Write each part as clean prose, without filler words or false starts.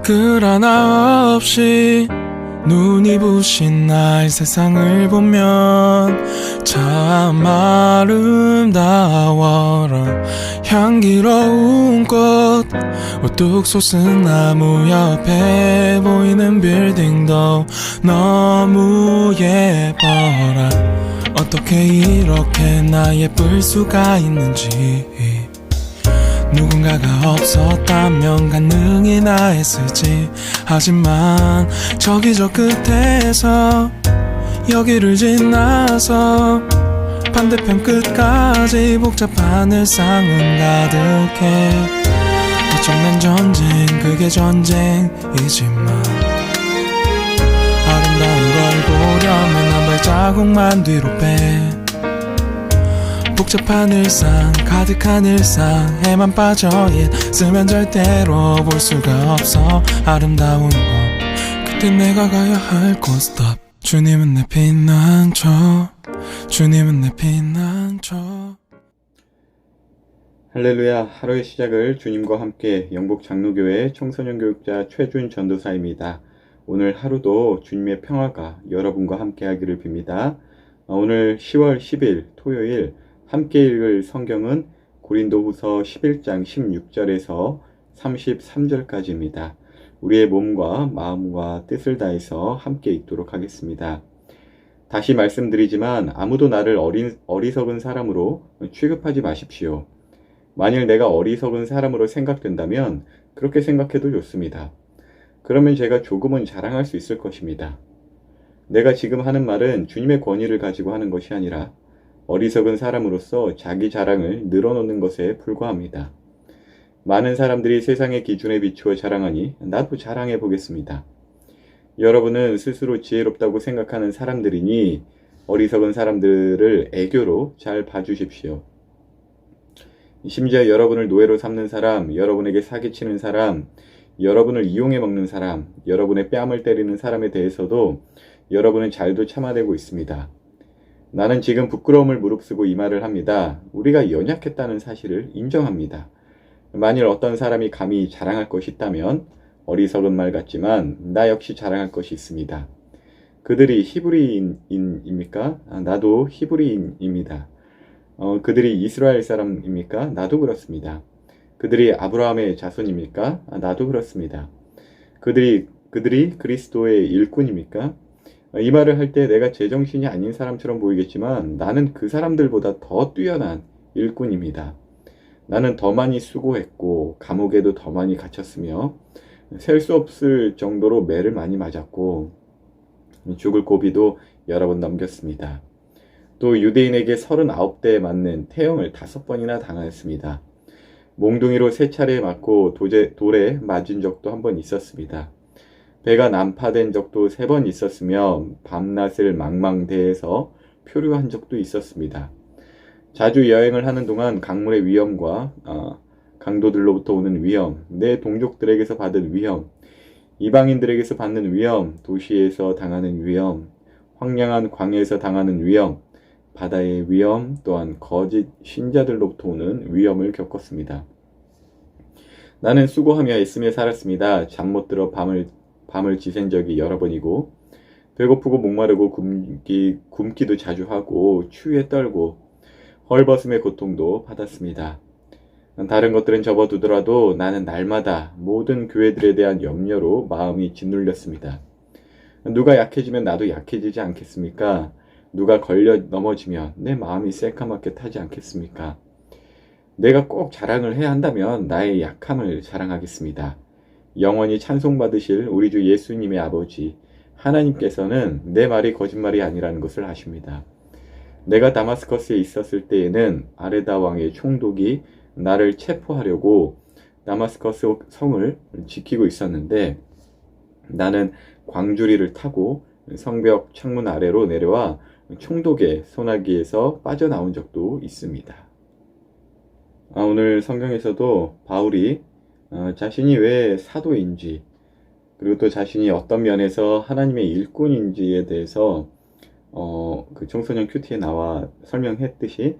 글 하나 없이 눈이 부신 나의 세상을 보면 참 아름다워라. 향기로운 꽃 우뚝 솟은 나무 옆에 보이는 빌딩도 너무 예뻐라. 어떻게 이렇게 나 예쁠 수가 있는지 누군가가 없었다면 가능이나 했을지. 하지만 저기 저 끝에서 여기를 지나서 반대편 끝까지 복잡한 일상은 가득해. 엄청난 전쟁, 그게 전쟁이지만 아름다운 걸 보려면 한 발자국만 뒤로 빼. 복잡한 일상, 가득한 일상에만 빠져 있으면 절대로 볼 수가 없어 아름다운 것. 그때 내가 가야 할 곳 stop. 주님은 내 피난처, 주님은 내 피난처. 할렐루야. 하루의 시작을 주님과 함께 영복 장로교회 청소년 교육자 최준 전도사입니다. 오늘 하루도 주님의 평화가 여러분과 함께 하기를 빕니다. 오늘 10월 10일 토요일 함께 읽을 성경은 고린도후서 11장 16절에서 33절까지입니다. 우리의 몸과 마음과 뜻을 다해서 함께 읽도록 하겠습니다. 다시 말씀드리지만 아무도 나를 어리석은 사람으로 취급하지 마십시오. 만일 내가 어리석은 사람으로 생각된다면 그렇게 생각해도 좋습니다. 그러면 제가 조금은 자랑할 수 있을 것입니다. 내가 지금 하는 말은 주님의 권위를 가지고 하는 것이 아니라 어리석은 사람으로서 자기 자랑을 늘어놓는 것에 불과합니다. 많은 사람들이 세상의 기준에 비추어 자랑하니 나도 자랑해 보겠습니다. 여러분은 스스로 지혜롭다고 생각하는 사람들이니 어리석은 사람들을 애교로 잘 봐주십시오. 심지어 여러분을 노예로 삼는 사람, 여러분에게 사기치는 사람, 여러분을 이용해 먹는 사람, 여러분의 뺨을 때리는 사람에 대해서도 여러분은 잘도 참아내고 있습니다. 나는 지금 부끄러움을 무릅쓰고 이 말을 합니다. 우리가 연약했다는 사실을 인정합니다. 만일 어떤 사람이 감히 자랑할 것이 있다면 어리석은 말 같지만 나 역시 자랑할 것이 있습니다. 그들이 히브리인입니까? 나도 히브리인입니다. 그들이 이스라엘 사람입니까? 나도 그렇습니다. 그들이 아브라함의 자손입니까? 나도 그렇습니다. 그들이 그리스도의 일꾼입니까? 이 말을 할 때 내가 제정신이 아닌 사람처럼 보이겠지만 나는 그 사람들보다 더 뛰어난 일꾼입니다. 나는 더 많이 수고했고 감옥에도 더 많이 갇혔으며 셀 수 없을 정도로 매를 많이 맞았고 죽을 고비도 여러 번 넘겼습니다. 또 유대인에게 39대에 맞는 태형을 5번이나 당하였습니다. 몽둥이로 3차례 맞고 돌에 맞은 적도 한 번 있었습니다. 배가 난파된 적도 3번 있었으며 밤낮을 망망대해서 표류한 적도 있었습니다. 자주 여행을 하는 동안 강물의 위험과 강도들로부터 오는 위험, 내 동족들에게서 받은 위험, 이방인들에게서 받는 위험, 도시에서 당하는 위험, 황량한 광야에서 당하는 위험, 바다의 위험, 또한 거짓 신자들로부터 오는 위험을 겪었습니다. 나는 수고하며 애쓰며 살았습니다. 잠 못 들어 밤을 지샌 적이 여러 번이고 배고프고 목마르고 굶기도 자주 하고 추위에 떨고 헐벗음의 고통도 받았습니다. 다른 것들은 접어두더라도 나는 날마다 모든 교회들에 대한 염려로 마음이 짓눌렸습니다. 누가 약해지면 나도 약해지지 않겠습니까? 누가 걸려 넘어지면 내 마음이 새까맣게 타지 않겠습니까? 내가 꼭 자랑을 해야 한다면 나의 약함을 자랑하겠습니다. 영원히 찬송받으실 우리 주 예수님의 아버지 하나님께서는 내 말이 거짓말이 아니라는 것을 아십니다. 내가 다마스커스에 있었을 때에는 아레다 왕의 총독이 나를 체포하려고 다마스커스 성을 지키고 있었는데 나는 광주리를 타고 성벽 창문 아래로 내려와 총독의 소나기에서 빠져나온 적도 있습니다. 오늘 성경에서도 바울이 자신이 왜 사도인지 그리고 또 자신이 어떤 면에서 하나님의 일꾼인지에 대해서 그 청소년 큐티에 나와 설명했듯이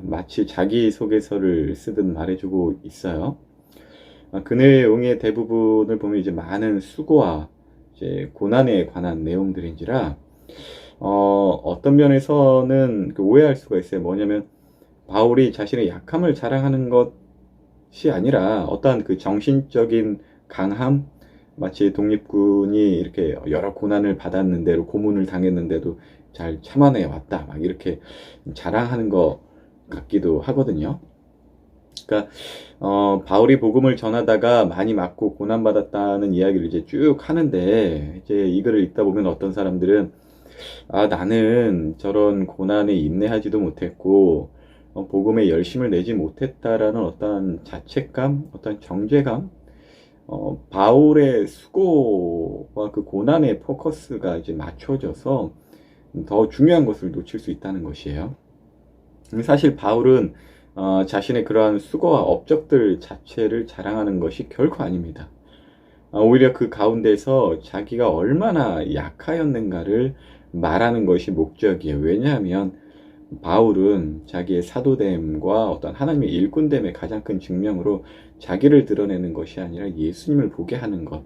마치 자기소개서를 쓰듯 말해주고 있어요. 그 내용의 대부분을 보면 이제 많은 수고와 이제 고난에 관한 내용들인지라 어떤 면에서는 그 오해할 수가 있어요. 뭐냐면 바울이 자신의 약함을 자랑하는 것이 아니라 어떠한 그 정신적인 강함, 마치 독립군이 이렇게 여러 고난을 받았는데도 고문을 당했는데도 잘 참아내 왔다 막 이렇게 자랑하는 것 같기도 하거든요. 그러니까 바울이 복음을 전하다가 많이 맞고 고난받았다는 이야기를 이제 쭉 하는데, 이제 이 글을 읽다 보면 어떤 사람들은 나는 저런 고난에 인내하지도 못했고 복음에 열심을 내지 못했다라는 어떤 자책감, 어떤 정죄감, 바울의 수고와 그 고난의 포커스가 이제 맞춰져서 더 중요한 것을 놓칠 수 있다는 것이에요. 사실 바울은 자신의 그러한 수고와 업적들 자체를 자랑하는 것이 결코 아닙니다. 오히려 그 가운데서 자기가 얼마나 약하였는가를 말하는 것이 목적이에요. 왜냐하면 바울은 자기의 사도됨과 어떤 하나님의 일꾼됨의 가장 큰 증명으로 자기를 드러내는 것이 아니라 예수님을 보게 하는 것.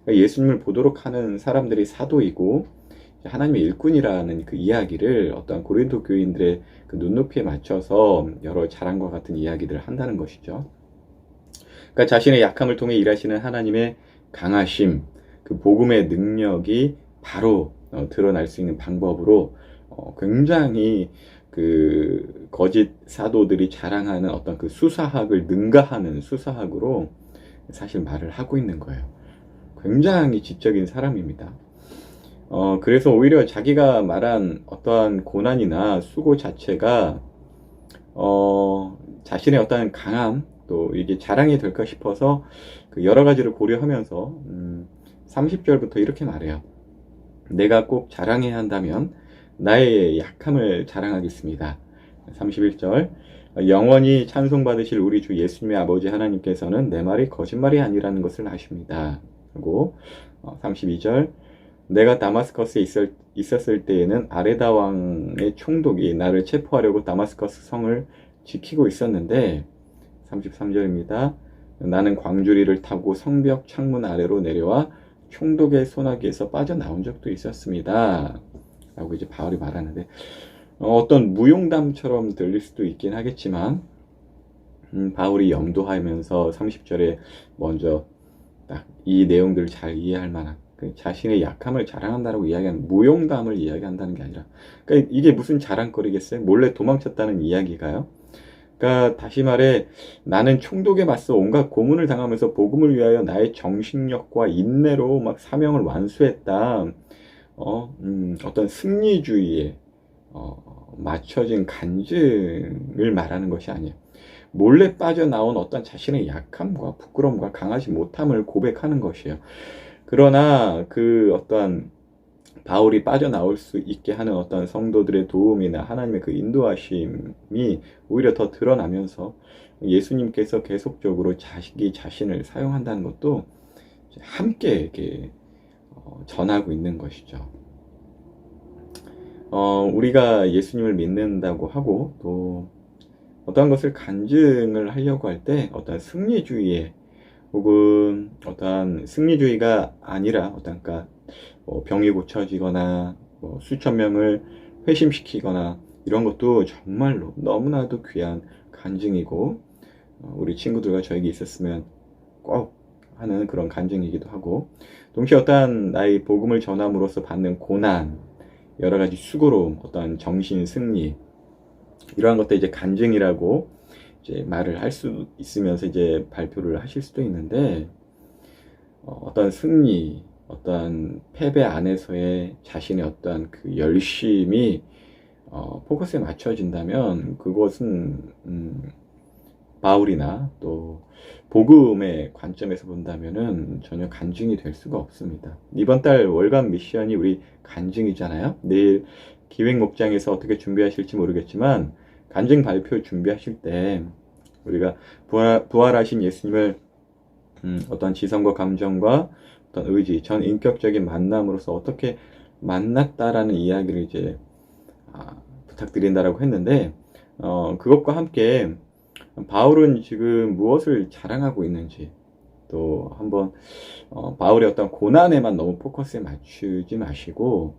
그러니까 예수님을 보도록 하는 사람들이 사도이고 하나님의 일꾼이라는 그 이야기를 어떤 고린도 교인들의 그 눈높이에 맞춰서 여러 자랑과 같은 이야기들을 한다는 것이죠. 그러니까 자신의 약함을 통해 일하시는 하나님의 강하심, 그 복음의 능력이 바로 드러날 수 있는 방법으로 굉장히 그 거짓 사도들이 자랑하는 어떤 그 수사학을 능가하는 수사학으로 사실 말을 하고 있는 거예요. 굉장히 지적인 사람입니다. 그래서 오히려 자기가 말한 어떠한 고난이나 수고 자체가 자신의 어떠한 강함, 또 이게 자랑이 될까 싶어서 그 여러 가지를 고려하면서 30절부터 이렇게 말해요. 내가 꼭 자랑해야 한다면 나의 약함을 자랑하겠습니다. 31절 영원히 찬송받으실 우리 주 예수님의 아버지 하나님께서는 내 말이 거짓말이 아니라는 것을 아십니다. 그리고 32절 내가 다마스커스에 있었을 때에는 아레다 왕의 총독이 나를 체포하려고 다마스커스 성을 지키고 있었는데 33절입니다. 나는 광주리를 타고 성벽 창문 아래로 내려와 총독의 소나기에서 빠져나온 적도 있었습니다. 라고 이제 바울이 말하는데 어떤 무용담처럼 들릴 수도 있긴 하겠지만 바울이 염두하면서 30절에 먼저 딱 이 내용들을 잘 이해할 만한 그 자신의 약함을 자랑한다라고 이야기하는 무용담을 이야기한다는 게 아니라 그러니까 이게 무슨 자랑거리겠어요? 몰래 도망쳤다는 이야기가요? 그러니까 다시 말해 나는 총독에 맞서 온갖 고문을 당하면서 복음을 위하여 나의 정신력과 인내로 막 사명을 완수했다. 어떤 승리주의에 맞춰진 간증을 말하는 것이 아니에요. 몰래 빠져나온 어떤 자신의 약함과 부끄러움과 강하지 못함을 고백하는 것이에요. 그러나 그 어떤 바울이 빠져나올 수 있게 하는 어떤 성도들의 도움이나 하나님의 그 인도하심이 오히려 더 드러나면서 예수님께서 계속적으로 자신을 사용한다는 것도 함께 이렇게 전하고 있는 것이죠. 우리가 예수님을 믿는다고 하고 또 어떠한 것을 간증을 하려고 할 때 어떤 승리주의에 혹은 어떠한 승리주의가 아니라 어떠한 병이 고쳐지거나 수천 명을 회심시키거나 이런 것도 정말로 너무나도 귀한 간증이고 우리 친구들과 저에게 있었으면 꼭 하는 그런 간증이기도 하고 동시에 어떠한 나의 복음을 전함으로써 받는 고난, 여러 가지 수고로움, 어떠한 정신 승리 이러한 것들 이제 간증이라고 이제 말을 할 수 있으면서 이제 발표를 하실 수도 있는데 어떤 승리, 어떤 패배 안에서의 자신의 어떠한 그 열심이 포커스에 맞춰진다면 그것은 바울이나 또 복음의 관점에서 본다면은 전혀 간증이 될 수가 없습니다. 이번 달 월간 미션이 우리 간증이잖아요. 내일 기획 목장에서 어떻게 준비하실지 모르겠지만 간증 발표 준비하실 때 우리가 부활하신 예수님을 어떤 지성과 감정과 어떤 의지, 전 인격적인 만남으로서 어떻게 만났다라는 이야기를 이제 부탁드린다라고 했는데 그것과 함께 바울은 지금 무엇을 자랑하고 있는지 또 한번 바울의 어떤 고난에만 너무 포커스에 맞추지 마시고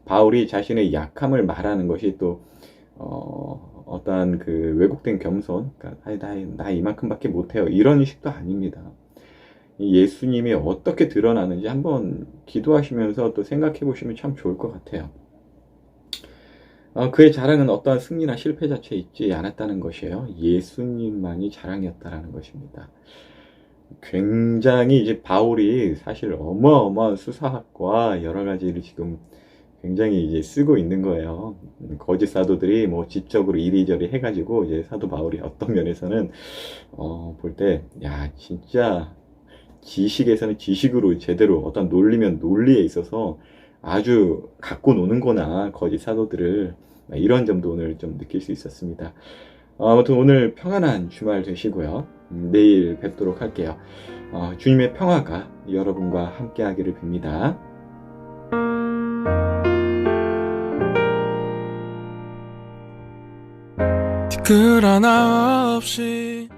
바울이 자신의 약함을 말하는 것이 또 어떠한 그 왜곡된 겸손, 그러니까 나 이만큼밖에 못해요, 이런 식도 아닙니다. 이 예수님이 어떻게 드러나는지 한번 기도하시면서 또 생각해 보시면 참 좋을 것 같아요. 그의 자랑은 어떠한 승리나 실패 자체에 있지 않았다는 것이에요. 예수님만이 자랑이었다라는 것입니다. 굉장히 이제 바울이 사실 어마어마한 수사학과 여러 가지를 지금 굉장히 이제 쓰고 있는 거예요. 거짓 사도들이 뭐 지적으로 이리저리 해가지고 이제 사도 바울이 어떤 면에서는 볼 때 야 진짜 지식에서는 지식으로 제대로 어떤 논리면 논리에 있어서 아주 갖고 노는구나 거짓 사도들을, 이런 점도 오늘 좀 느낄 수 있었습니다. 아무튼 오늘 평안한 주말 되시고요. 내일 뵙도록 할게요. 주님의 평화가 여러분과 함께 하기를 빕니다. 티끌 하나 없이